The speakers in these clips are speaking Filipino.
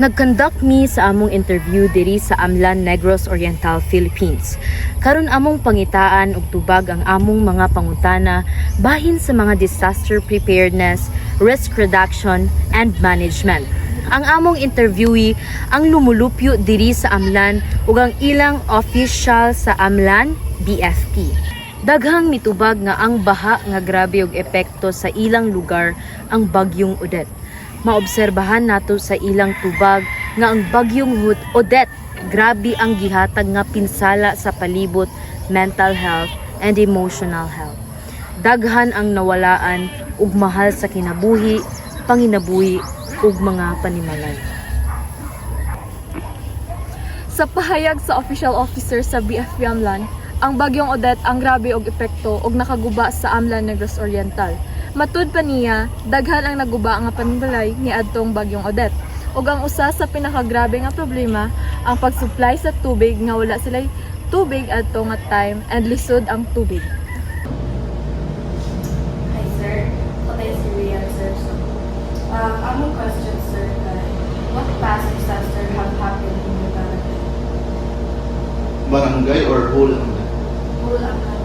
Nagkandak mi sa among interview diri sa Amlan, Negros Oriental, Philippines. Karon among pangitaan ug tubag ang among mga pangutana bahin sa mga disaster preparedness, risk reduction, and management. Ang among interviewee ang lumulupyo diri sa Amlan ug ang ilang official sa Amlan, BFP. Daghang mitubag nga ang baha nga grabe og epekto sa ilang lugar ang bagyong Odette. Maobserbahan nato sa ilang tubag nga ang bagyong Odette grabe ang gihatag nga pinsala sa palibot, mental health and emotional health. Daghan ang nawalaan ug mahal sa kinabuhi, panginabuhi ug mga panimalay. Sa pahayag sa official officer sa BFP Amlan, ang bagyong Odette ang grabe og epekto og nakaguba sa Amlan, Negros Oriental. Matud pa niya, daghan ang naguba nga panimalay ni adtong bagyong Odette. Ug ang usa sa pinakagrabe nga problema ang pag-supply sa tubig nga wala sila'y tubig adto nga time and lisod ang tubig. Hi sir, Otay si Rian sir. So, among question sir, what past disaster have happened in your barangay? Barangay or whole Amlan? Whole Amlan.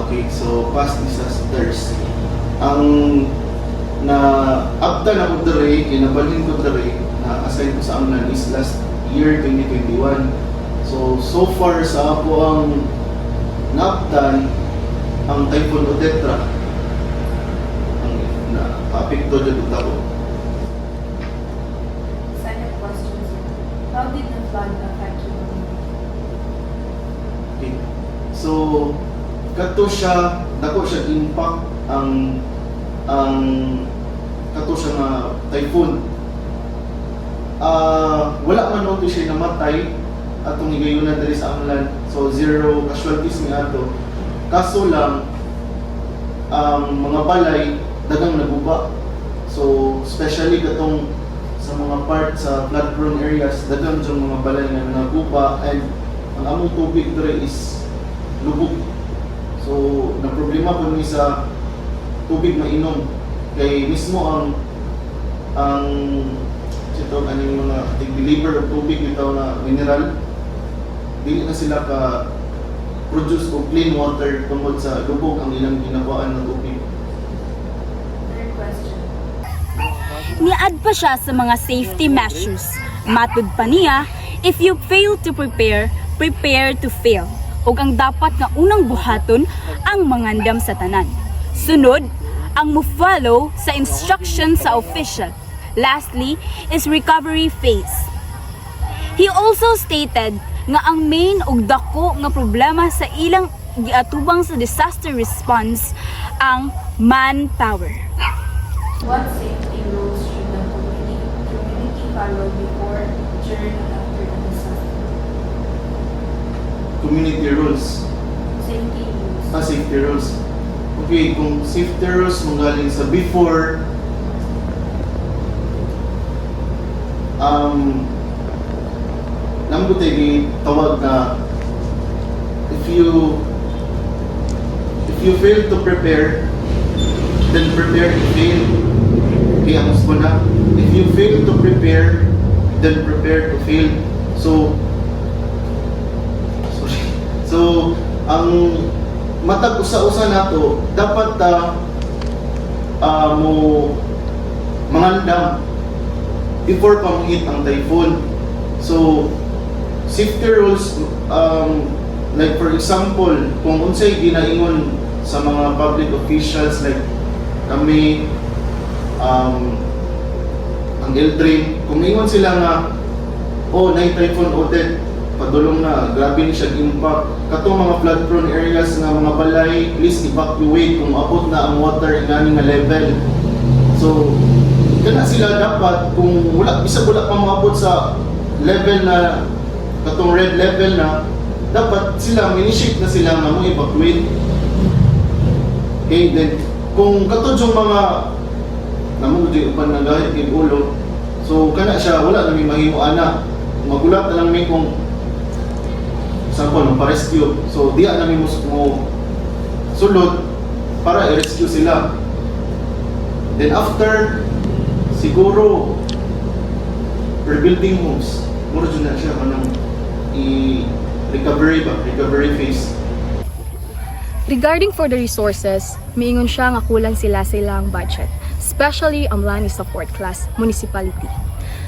Okay, so past disasters. Ang na after na ko dere, kinabalhin ko dere, na assign ko sa Amlan is last year 2021. So far sa ako ang naaptan ang Typhoon Odette ang na-apekto dito ako. Second question sir, how did the flood affect you? Okay. So kato siya, dako siya impact ang kato siya nga typhoon. Wala man no siya namatay atong higayunan diri sa Amlan. So zero casualties ni ato. Kaso lang mga balay dagang naguba. So especially katong sa mga part sa flood prone areas dagang yung mga balay nga naguba and ang among tubig diri is lubog. So, na problema po ni sa tubig na inom. Kay mismo ang sito aning mga deliver of tubig bitaw na mineral, dili na sila ka produce og clean water tungod sa lubog ang ilang ginabaan ng tubig. Third question, Niad pa siya sa mga safety measures. Matud pa niya, if you fail to prepare, prepare to fail. Ug ang dapat nga unang buhaton ang mangandam sa tanan. Sunod, ang mo-follow sa instruction sa official. Lastly, is recovery phase. He also stated nga ang main ug dako nga problema sa ilang giatubang sa disaster response ang manpower. what safety rules should the community follow before, during, and after the disaster? Community rules. Safety rules. Safety rules. Okay, kung safety rules manggaling sa before namo tayo tawag na if you fail to prepare, then prepare to fail. Okay, ang gusto na. If you fail to prepare, then prepare to fail. So, ang matag usa-usa nato dapat mo mangandam before pa hit ang typhoon. So, safety rules like for example, kung unsay ginaingon sa mga public officials like kami ang Eldrin, kung ingon sila nga nay typhoon Odette padulong na, grabe ni siya impact. Katong mga flood prone areas nga mga balay, please evacuate kung abot na ang water ingani nga level. So, kana sila dapat kung wala pa maabot sa level na katong red level na, dapat sila initiate na sila nga mo evacuate. Okay, then kung katong yung mga namo di upan na gahit kay ulo, so kana siya wala na may mahimo ana. Magulat na lang may kung example, pa-rescue. So, diya namin mo sulod para i-rescue sila. Then after siguro rebuilding homes. Mura dyan na siya kanang recovery phase. Regarding for the resources, miingon siya nga kulang sila sa ilang budget, especially Amlan is a fourth class municipality.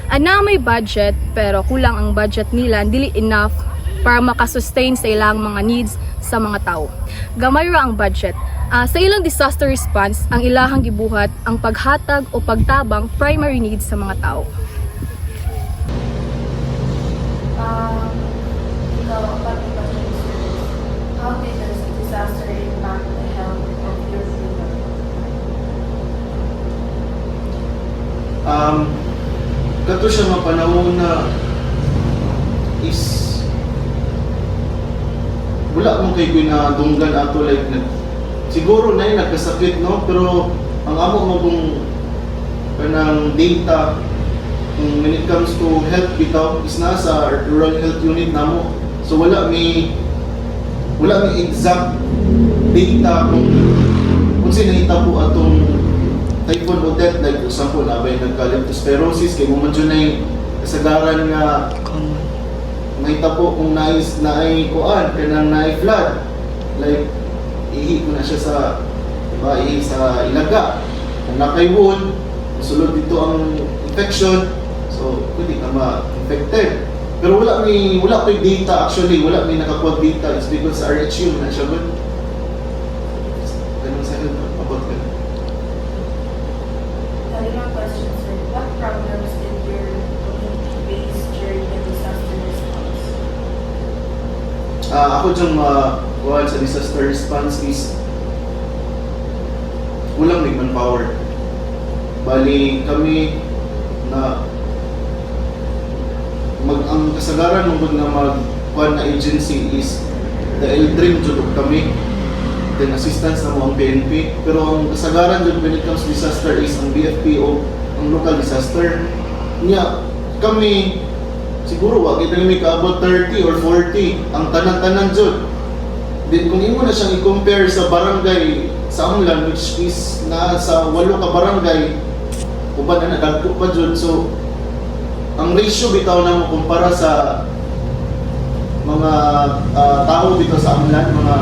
Ana may budget pero kulang ang budget nila, dili enough para makasustain sa ilang mga needs sa mga tao. Gamay ra ang budget. Sa ilang disaster response, ang ilahang gibuhat ang paghatag o pagtabang primary needs sa mga tao. Ikaw, upon the question, sir, how did this disaster impact the health of your people? Kato siya nga panahon na is wala mong kay ginadunggan ato like siguro na yun nagkasakit no, pero ang amo mo kung kanang data when it comes to health bitaw is nasa rural health unit namo, so wala may exact data kung sinahita po atong typhoon Odette, like for example nabay nagka-leptospirosis kay mo man dyan ay kasagaran nga mahita po kung naay kuan kanang naay flood, like ihi mo na siya sa diba, ihi sa ilaga, kung nakay wound sulod dito ang infection, so pwede ka ma-infected. Pero wala pa yung data actually, wala may nakakuha data, it's because sa RHU na siya good. Ganun sa health about ka. One question, sir. What problems did your community face during the disaster response? Ako dyan kuhan sa disaster response is kulang may manpower. Bali kami na ang kasagaran mong na magkuhan na agency is the Eldrim jud kami, then assistance na mo ang PNP, pero ang kasagaran jud when it comes to disaster is ang BFP o ang local disaster niya. Kami siguro wag kita may kaabot 30 or 40 ang tanan-tanan jud. Then kung imo na siyang i-compare sa barangay sa Amlan, which is na sa 8 ka barangay, uban na nagdagko pa jud, so ang ratio bitaw na mo kumpara sa mga tao dito sa Amlan, mga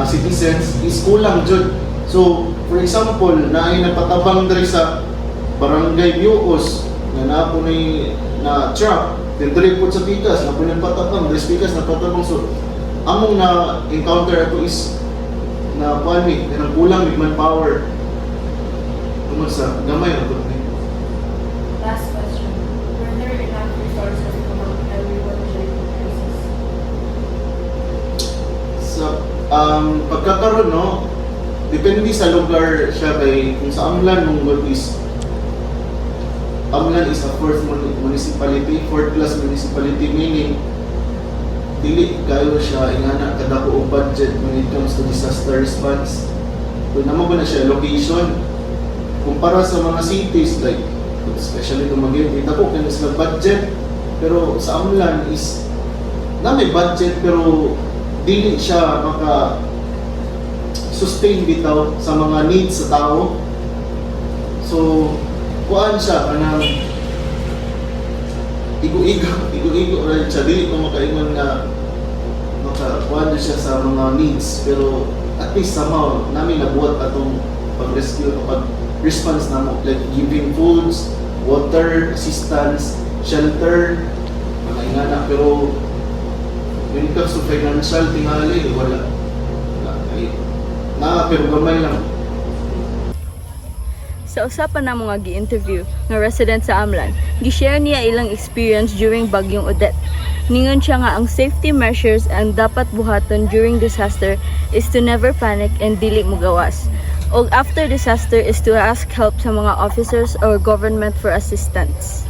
citizens, is kulang jud. So for example, naay nagpatabang diri sa barangay Biocos na napo ni na truck, then diri po sa Pikas na po patabang, diri sa Pikas na patabang, so among na encounter ato is na pami kanang kulang with manpower tungod sa gamay na to. Last question. Were there enough resources to help everyone during the crisis? Sa pagkakaroon no, depende sa lugar siya kay kung sa Amlan mong is Amlan is a fourth class municipality, meaning dili kayo siya ingana kadako og budget when it comes to disaster response. Kung namo ba na siya location kumpara sa mga cities like especially Dumaguete, kita po kaya sila budget, pero sa Amlan is na may budget pero dili siya maka sustain bitaw sa mga needs sa tao. So kuan siya kanang igo rin siya, dili ko makaingon na makakuan siya sa mga needs, pero at least somehow namin nabuhat atong pag-rescue o pag-response na mo, like giving foods, water, assistance, shelter, mga ingana. Pero when it comes to financial tingali, wala pero gamay lang. Sa usapan na mga gi-interview ng resident sa Amlan, gi-share niya ilang experience during Bagyong Odette. Ningon siya nga ang safety measures ang dapat buhaton during disaster is to never panic and dili mo gawas. O after disaster is to ask help sa mga officers or government for assistance.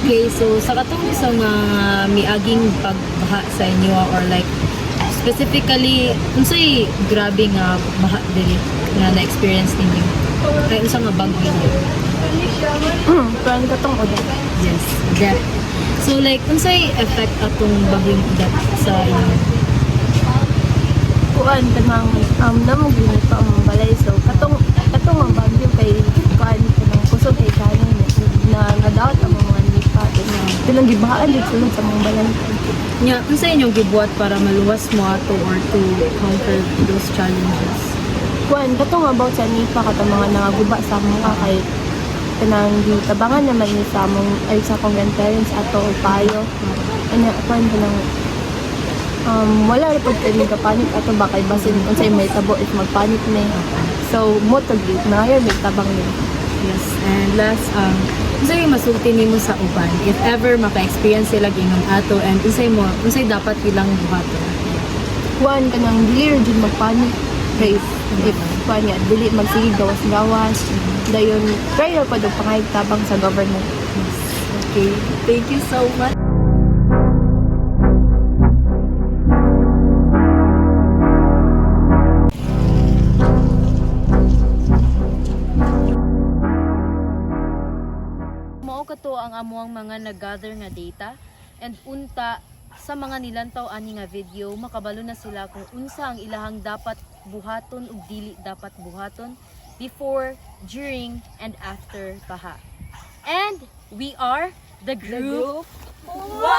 Okay, so sa katong sa mga miaging pagbaha sa inyo or like specifically unsay grabe nga baha diri nga na-experience ninyo? Kay unsa nga bagyo ninyo? Parang katong Odette. Yes, that. So like unsay effect atong bagyong that sa inyo? Kuan kanang namog yun pa ang balay, so katong ang bagyo kay Silang gibahaan dito sulod sa mga balay. Nya, unsa inyong gibuhat para maluwas mo ato or to conquer those challenges? Kuan, katong about sa NIPA katong mga nangaguba sa mga kay kanang gitabangan naman ni sa among ay sa akong grandparents ato o payo. Ano, kuan kanang wala rin pag kami kapanik ato ba kay basin unsay may tabo if magpanik ni. So, mo to gyud na may tabang ni. Yes, and last, unsay masulti nimo sa uban if ever maka-experience sila gingon ato and unsay dapat ilang buhaton? Kuan kanang dili jud magpanik kay if kuan nga dili magsigig gawas-gawas. Dayon try ra pa do pangayag tabang sa government. Okay, thank you so much. Mao kato ang amuang mga nag-gather nga data and unta sa mga nilantaw ani nga video makabalo na sila kung unsa ang ilahang dapat buhaton ug dili dapat buhaton before, during and after baha. And we are the group. Wow!